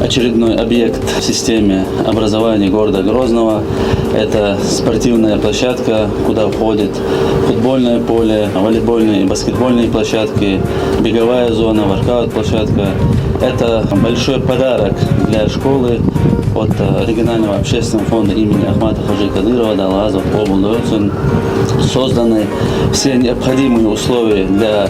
очередной объект в системе образования города Грозного. Это спортивная площадка, куда входит футбольное поле, волейбольные и баскетбольные площадки, беговая зона, воркаут-площадка. Это большой подарок для школы от регионального общественного фонда имени Ахмата Хаджи Кадырова Далазов области. Созданы все необходимые условия для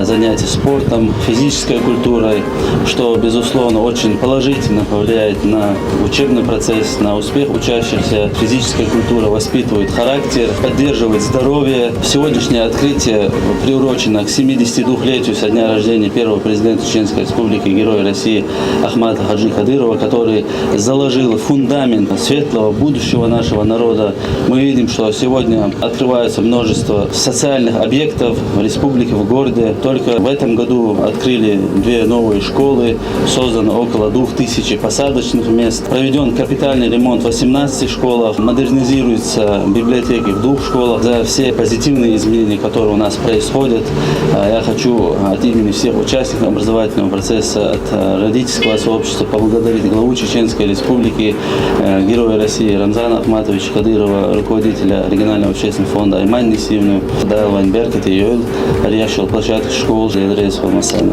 занятий спортом, физической культурой, что, безусловно, очень положительно повлияет на учебный процесс, на успех учащихся. Физическая культура воспитывает характер, поддерживает здоровье. Сегодняшнее открытие приурочено к 72-летию со дня рождения первого президента Чеченской Республики, Героя России Ахмата Хаджи Кадырова, который заложил фундамент светлого будущего нашего народа. Мы видим, что сегодня открывается множество социальных объектов в республике, в городе. Только в этом году открыли 2 новые школы, создано около 2000 посадочных мест, проведен капитальный ремонт в 18 школах, модернизируются библиотеки в 2 школах. За все позитивные изменения, которые у нас происходят, я хочу от имени всех участников образовательного процесса, от родительского сообщества поблагодарить главу Чеченской Республики, Героя России Рамзана Ахматовича Кадырова, руководителя регионального общественного фонда Айман Несиевну, Дайл Вайнберг, это ее решил площадку школ для Андрея Соломасана.